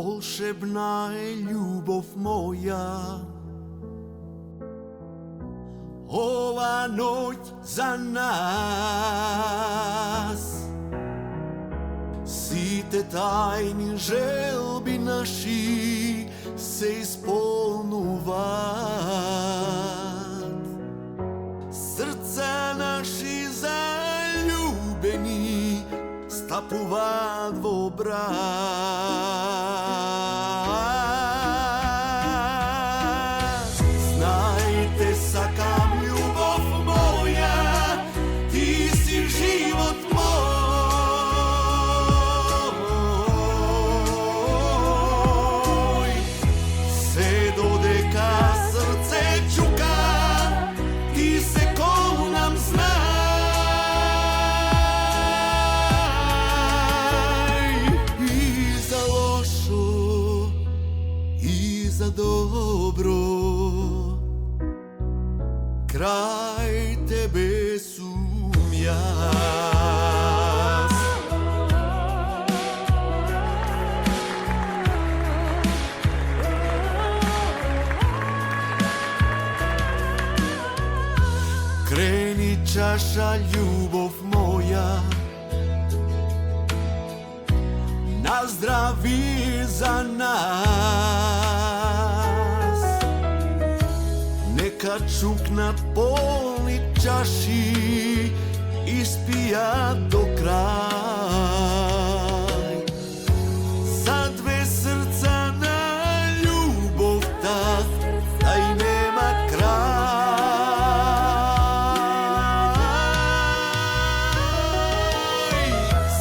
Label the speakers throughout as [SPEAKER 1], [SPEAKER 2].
[SPEAKER 1] волшебна е љубов моја. Ова ноќ за нас сите тајни желби наши се исполнуваат. Срца наши заљубени стапуваат во брат. Знајте, сакам љубов моја, ти си живот мој. Се додека срце чука, ти се колнам знај. И за лошо, и за добро, крај тебе сум јас. Крени чаша љубов моја, наздрави за нас. Нека чукнат полни чаши, испијат до крај. За две срца на љубовта, тај нема крај.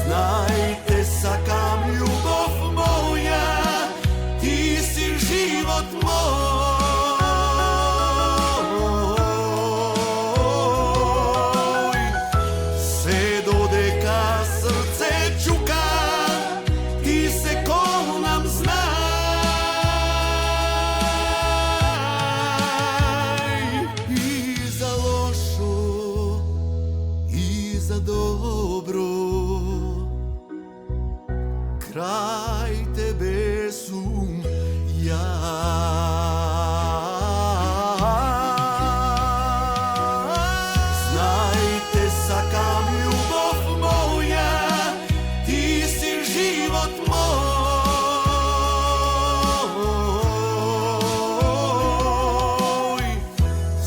[SPEAKER 1] Знајте, сакам љубов моја, ти си живот мој. Се додека срце чука, ти се колнам знај. И за лошо, и за добро, крај тебе сум јас. Знајте, сакам љубов моја, ти си живот мој.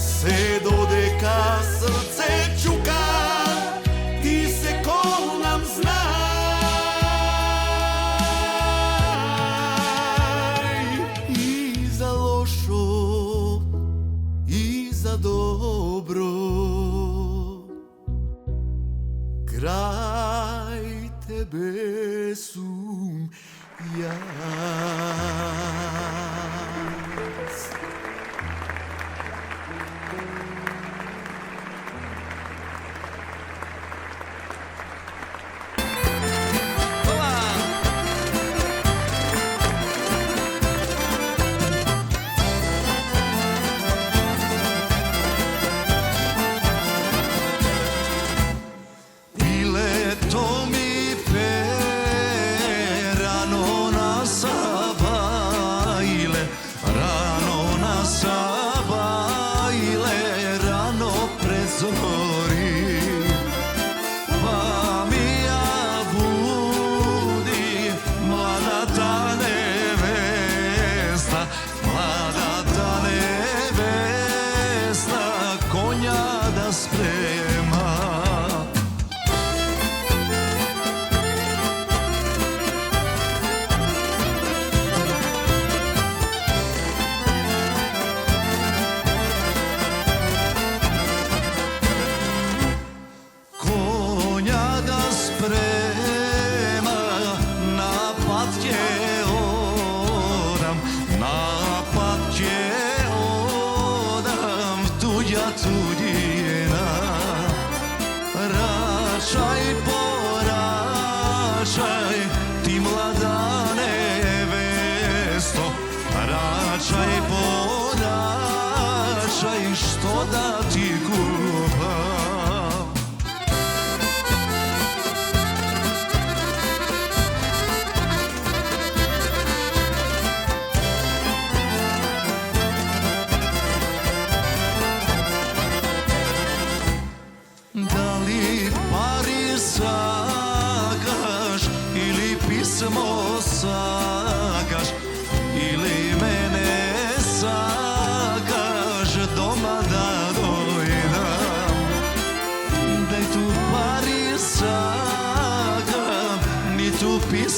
[SPEAKER 1] Се додека срце чука, ти се колнам знај. И за лошо, и за добро, крај тебе сум јас.
[SPEAKER 2] Билето ми рано на Сабаиле, рано на Сабаиле, рано пред зори. Па ми ја буди младата невеста, младата невеста, коња да спрема. Коња да спрема, на пат ќе одам, на пат ќе одам, туѓа туѓина. Рачај, порачај, ти млада невесто, рачај, порачај, што да ти купам.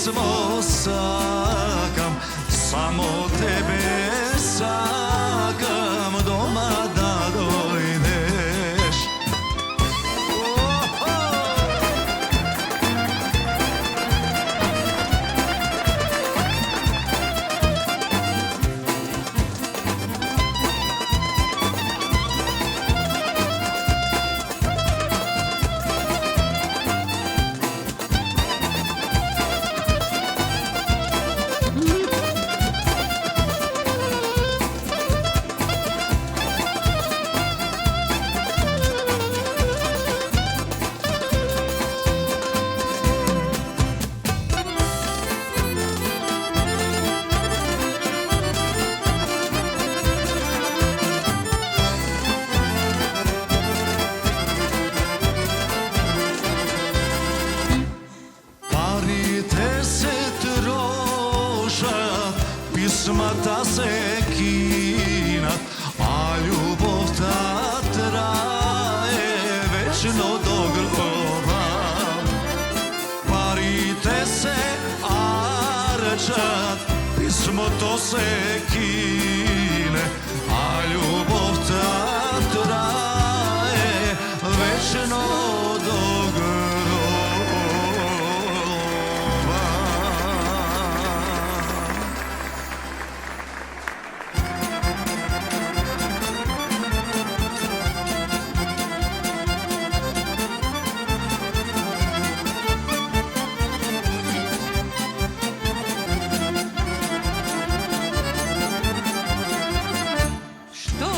[SPEAKER 2] писмо сакам, само тебе сакам, дома да дојдеш. Парите се трошат, писмата се кинат, а љубовта трае вечно до гроба. Парите се арчат, писмото се кине, а љубовта трае вечно до гроба.
[SPEAKER 3] Što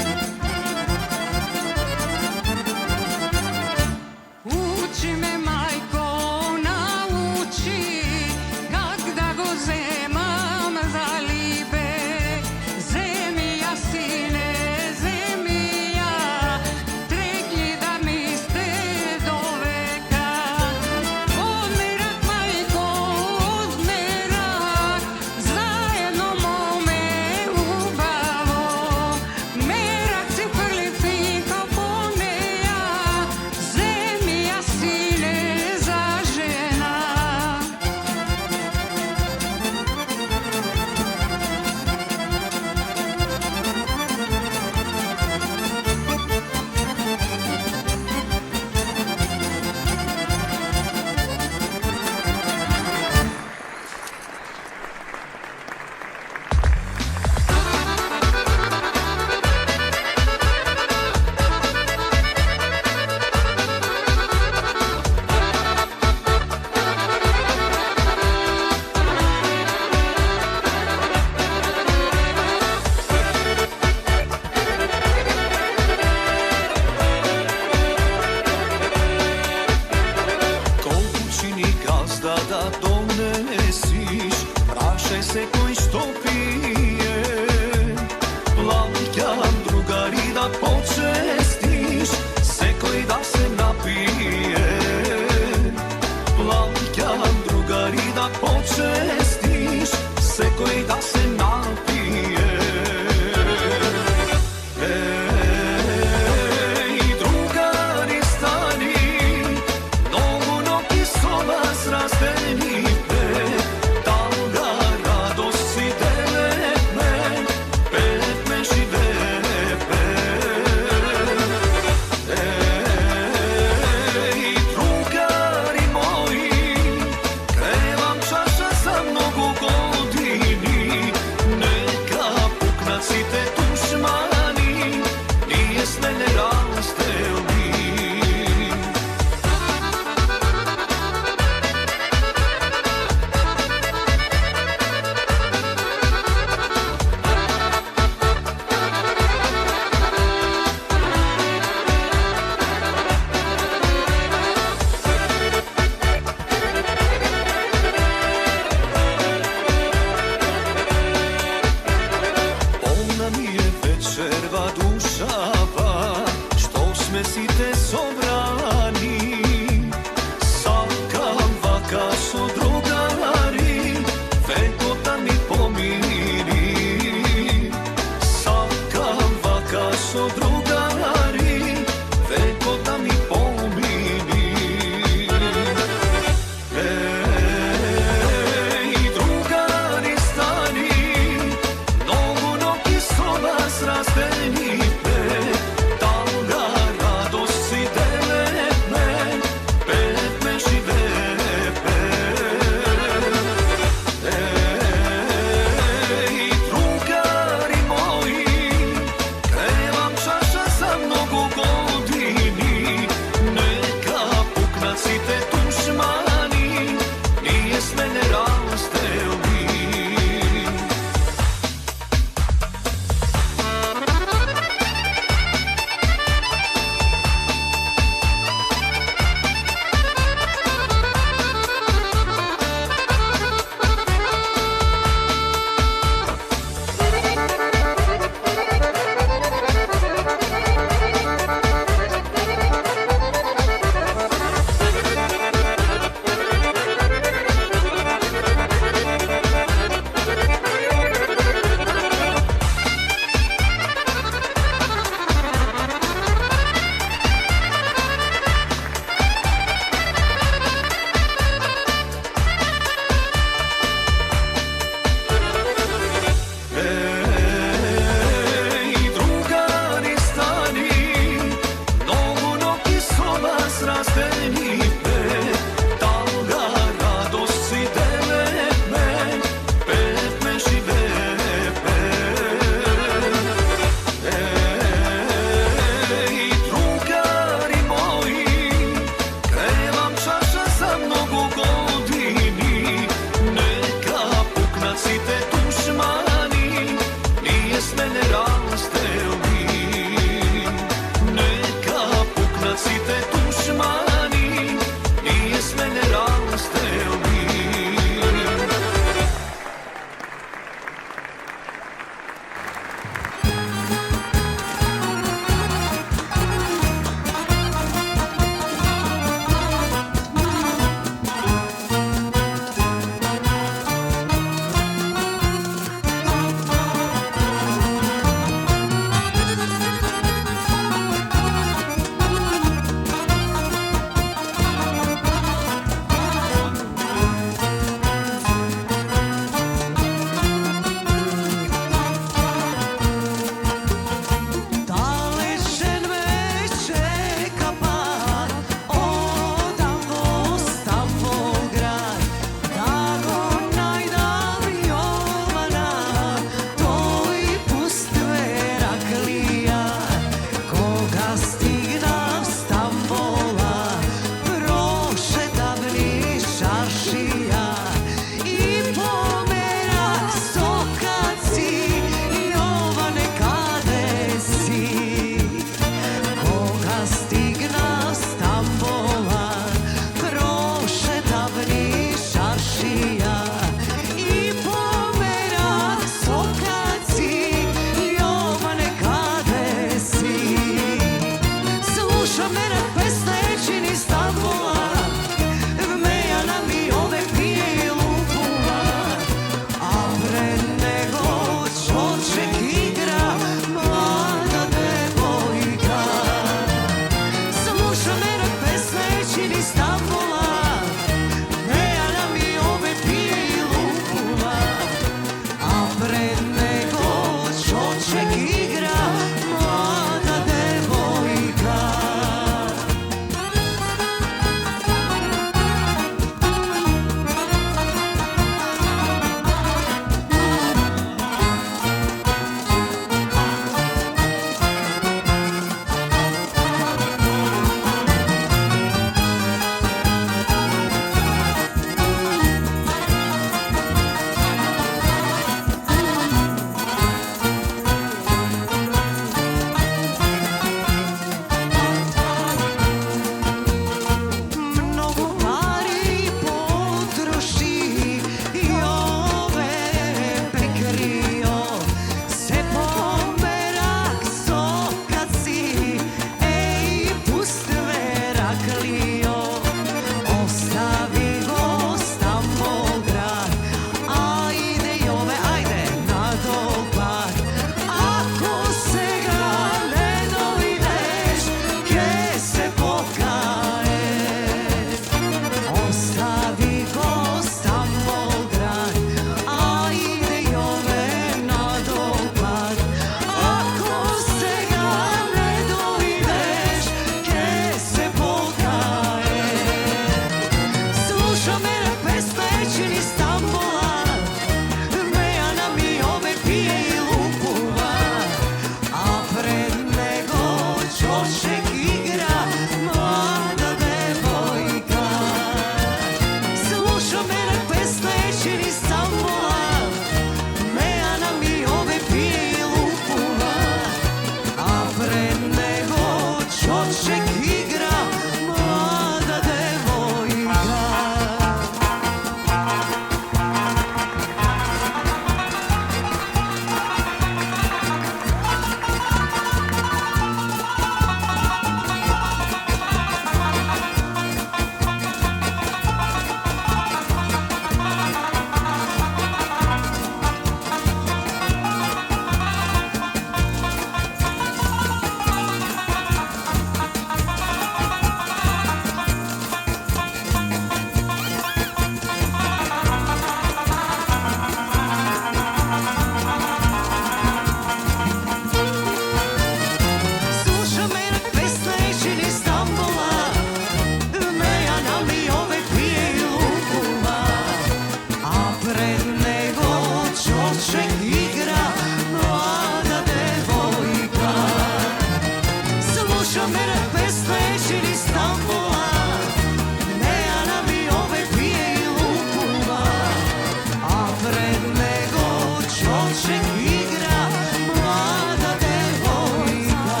[SPEAKER 3] Ушек игра млада девојка.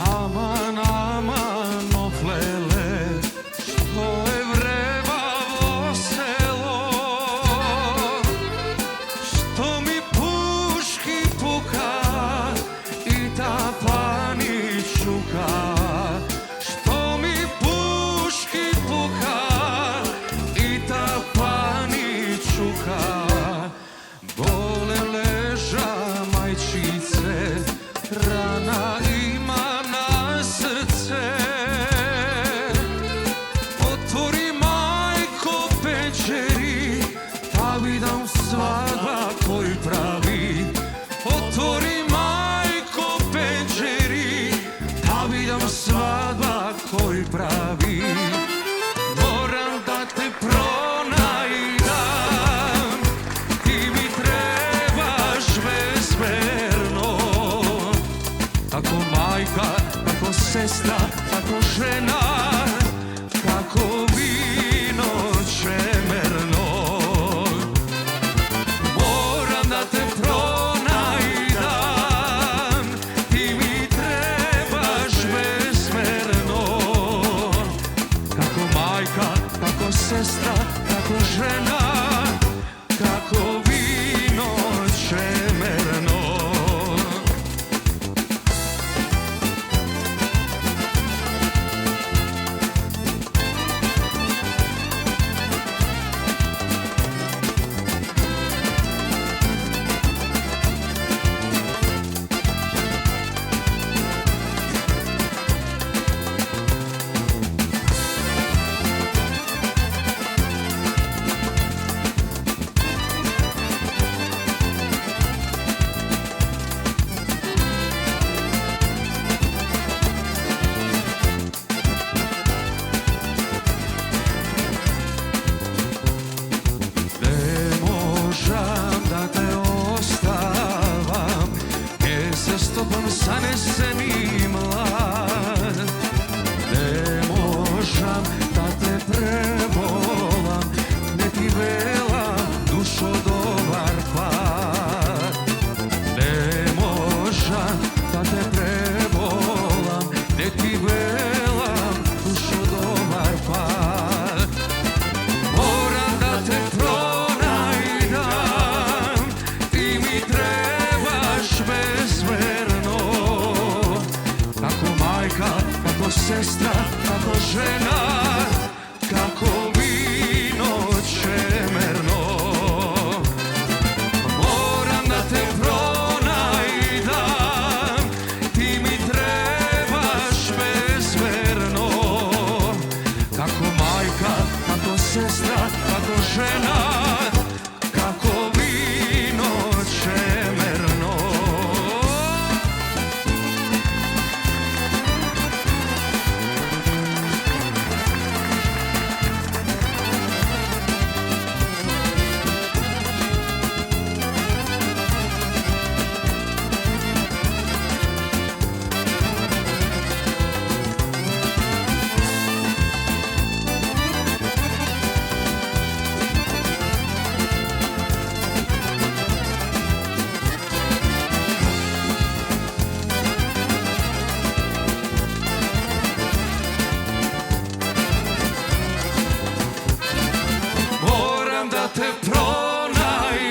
[SPEAKER 2] Aman, aman, oflele, što je vrevavo selo, što mi puški puka i ta pani čuka, što mi puški puka i ta pani čuka, bole leža majčice, rana ima na srce. Otvori majko pečeri, da vidim svadba koji pravi. Otvori majko pečeri, da vidim svadba koji pravi. Moram da te pronajdam, ti mi trebaš bezmerno. Kako majka, kako sestra, kako žena, kako vino čemerno. Moram da te pronajdam, ti mi trebaš bezmerno. Kako majka, kako sestra, kako žena, kako vino čemerno. Zaneseni mlad, ne možam da te prevolam, ne ti vela dušo dobar pad. Ne možam da te prevolam, ne ti velam dušo dobar pad. Moram da te pronajdam, ti mi trebaš bezmerno. Kako majka, kako sestra, kako žena, kako vino čemerno. Moram da te pronajdam, ti mi trebaš bezmerno. Kako majka, kako sestra, kako žena, kako vino čemerno. Te pronajdam,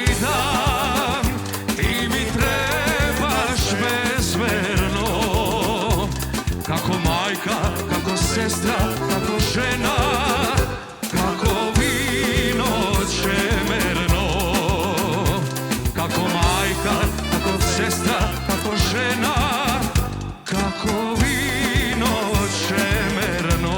[SPEAKER 2] ti mi trebaš bezmerno. Kako majka, kako sestra, kako žena, kako vino čemerno. Kako majka, kako sestra, kako žena, kako vino čemerno.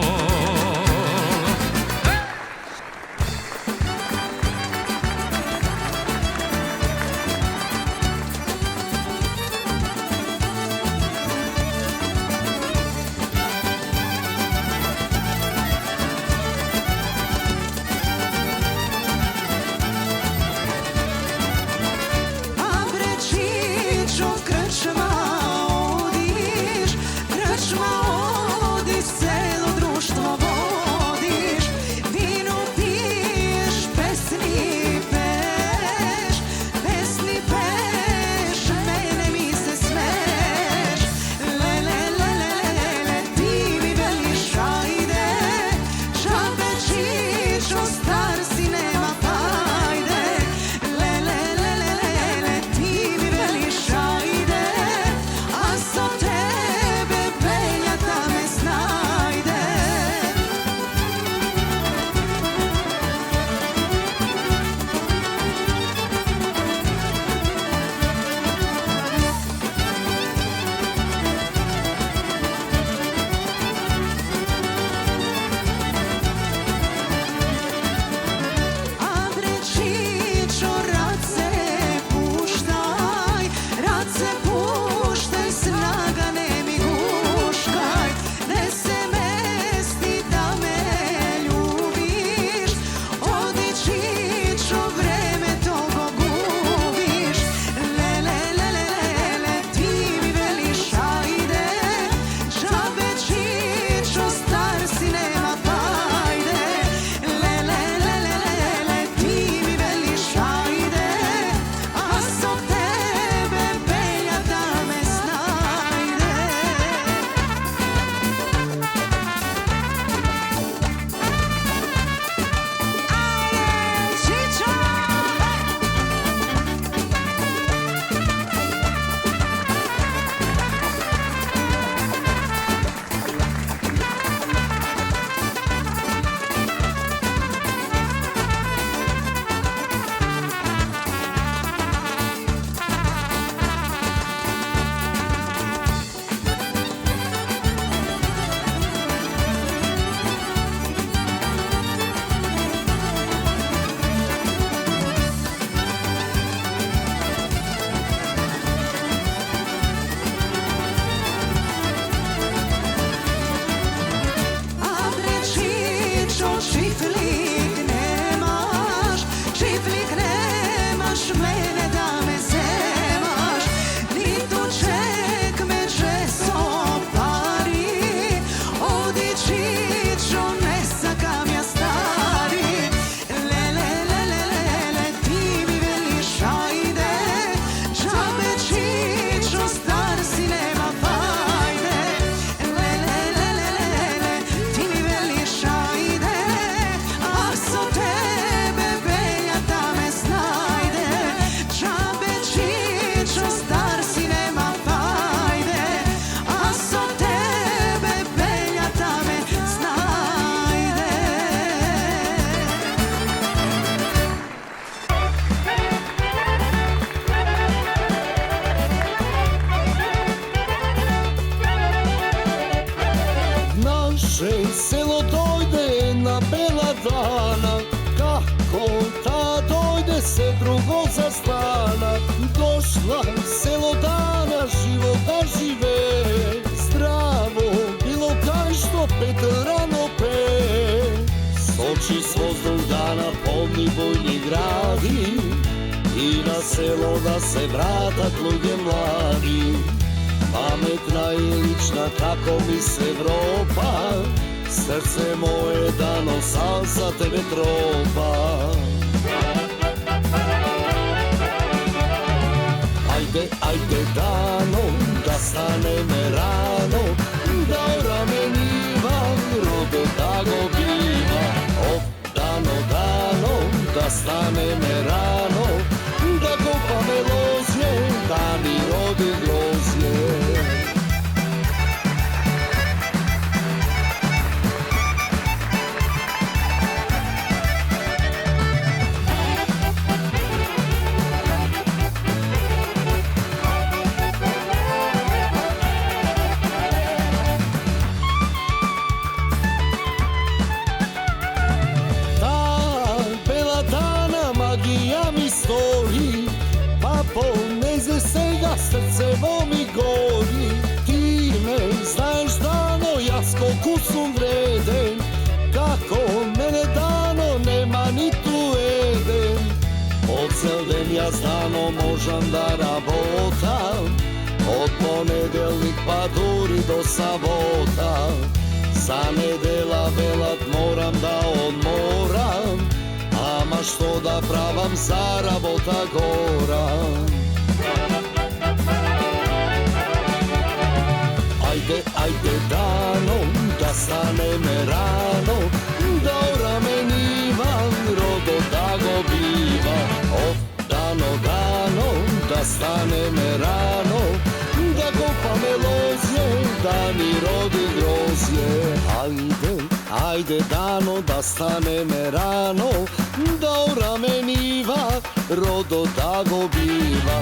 [SPEAKER 1] naše selo dojde na bela dana, kako ta dojde se drugo zastana. Došla selo dana, život da žive, zdravo bilo kaj što Petar rano pe. Soči s vozdom dana polni bujni gradi, i na selo da se vratat luge mladi. Pametna i lična kako mis Evropa, srce moje dano sam za tebe tropa. Ajde, ajde dano, da staneme rano, da oramenjivam, rodo da go biva. Op, dano, dano, da staneme rano, da kopame lozje, da mi rode grozje. Poneze sega srce mi gori, ti me znaš dano, ja skoku sam vreden, kako mene dano nema ni tu eden. Od cel den ja dano možem da rabotam, od ponedeljnik pa duri do sabota. Za nedela velat moram da odmoram, ama što da pravam za rabota gora. Ajde, ajde dano, da staneme rano, da oramenjivam, rodo da go biva. Op, dano, dano, da staneme rano, da kopame lozje, da mi rodi grozje. Ajde, ajde dano, da staneme rano, da oramenjiva, rodo da go biva.